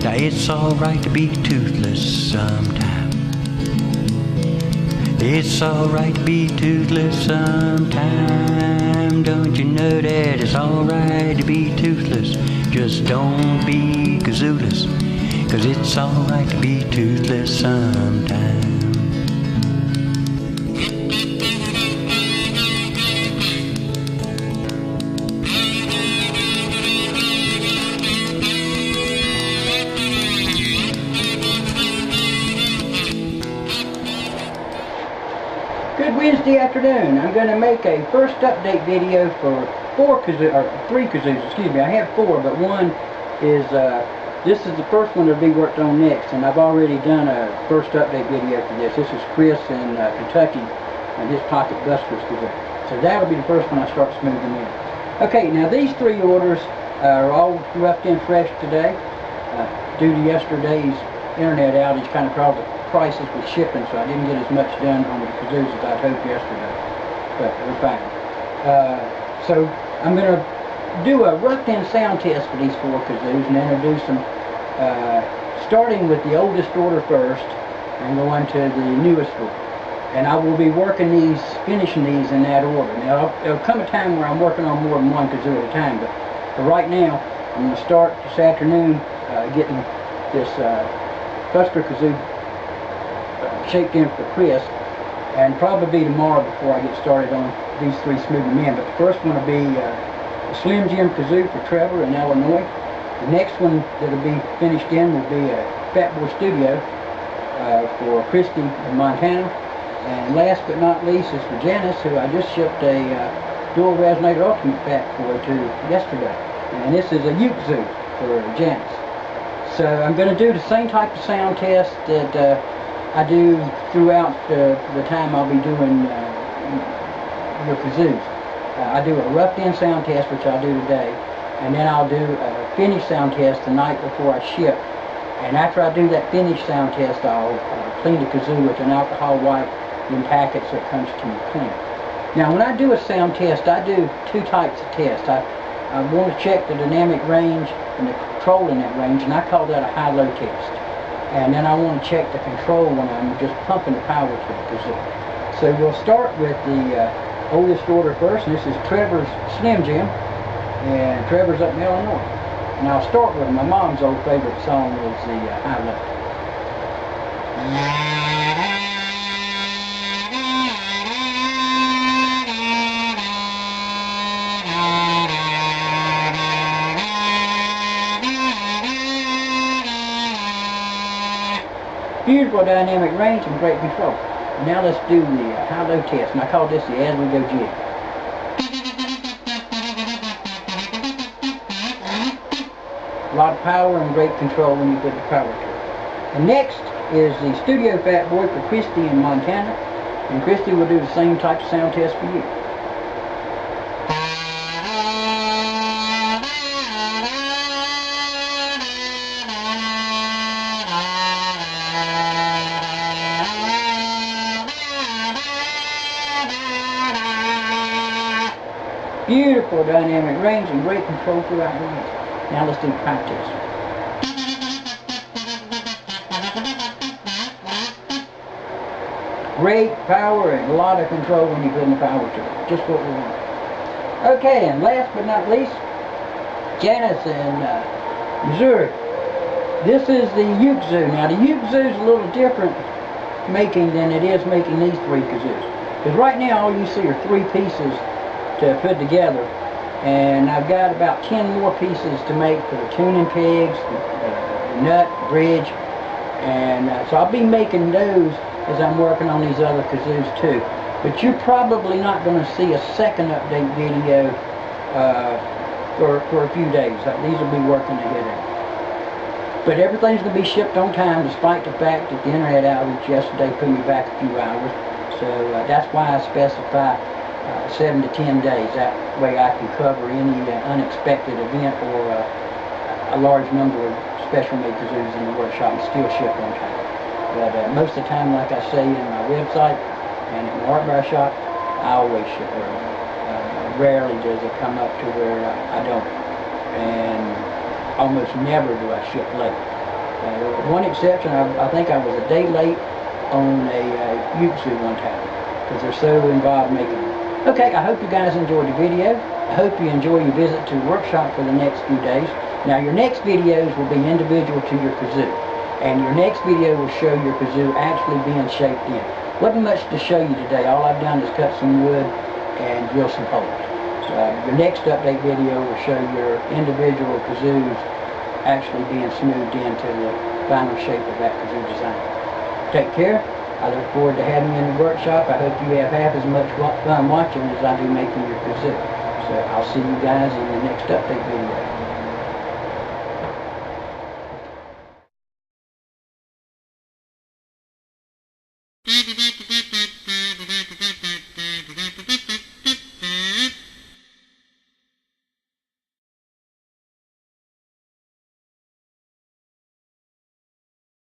Now it's alright to be toothless sometime. It's alright to be toothless sometime. Don't you know that it's alright to be toothless? Just don't be kazooless, 'cause it's alright to be toothless sometime. Good Wednesday afternoon. I'm going to make a first update video for three kazoos, excuse me. I have four, but one is, this is the first one that'll be worked on next, and I've already done a first update video for this. This is Chris in Kentucky, and his Pocket Busters kazoo. So that'll be the first one I start smoothing in. Okay, now these three orders are all roughed in fresh today. Due to yesterday's internet outage, kind of caused the prices with shipping, so I didn't get as much done on the kazoos as I'd hoped yesterday, but we're fine. So I'm going to do a roughed-in sound test for these four kazoos, and then I'll do some, starting with the oldest order first, and going to the newest order. And I will be working these, finishing these in that order. Now, there'll come a time where I'm working on more than one kazoo at a time, but for right now, I'm going to start this afternoon getting this Buster kazoo shaped in for Chris, and probably tomorrow before I get started on these three smoothing in. But the first one will be a Slim Jim kazoo for Trevor in Illinois. The next one that'll be finished in will be a Fat Boy Studio for Christy in Montana. And last but not least is for Janice, who I just shipped a dual resonator ultimate pack for to yesterday. And this is a uke kazoo for Janice. So I'm going to do the same type of sound test that I do throughout the time I'll be doing your kazoos. I do a roughed-in sound test, which I'll do today, and then I'll do a finished sound test the night before I ship. And after I do that finished sound test, I'll clean the kazoo with an alcohol wipe in packets that comes to me clean. Now, when I do a sound test, I do two types of tests. I want to check the dynamic range and the control in that range, and I call that a high-low test. And then I want to check the control when I'm just pumping the power to the kazoo. So we'll start with the oldest order first, and this is Trevor's Slim Jim, and Trevor's up in Illinois. And I'll start with my mom's old favorite song is the high-low. Beautiful dynamic range and great control. Now let's do the high-low test, and I call this the Aswego jig. A lot of power and great control when you put the power to it. And next is the Studio Fat Boy for Christy in Montana, and Christy will do the same type of sound test for you. Beautiful dynamic range and great control throughout the range. Now let's do the pipe test. Great power and a lot of control when you put in the power to it. Just what we want. Okay, and last but not least, Janice in Missouri. This is the uke kazoo. Now the uke kazoo is a little different making than it is making these three kazoos. Because right now all you see are three pieces to put together, and I've got about 10 more pieces to make for the tuning pegs, the nut, bridge, and so I'll be making those as I'm working on these other kazoos too. But you're probably not going to see a second update video for a few days. These will be working ahead of it. But everything's going to be shipped on time, despite the fact that the internet outage yesterday put me back a few hours. So that's why I specify 7 to 10 days. That way I can cover any unexpected event or a large number of special made kazoos in the workshop and still ship on time. But most of the time, like I say in my website and in the art bar shop, I always ship early. Rarely does it come up to where I don't. And almost never do I ship late. One exception, I think I was a day late on a Kazoo one time because they're so involved making them. Okay, I hope you guys enjoyed the video. I hope you enjoy your visit to the workshop for the next few days. Now your next videos will be individual to your kazoo, and your next video will show your kazoo actually being shaped in. Wasn't much to show you today. All I've done is cut some wood and drill some holes. So your next update video will show your individual kazoos actually being smoothed into the final shape of that kazoo design. Take care. I look forward to having you in the workshop. I hope you have half as much fun watching as I do making your kazoo. So I'll see you guys in the next update video.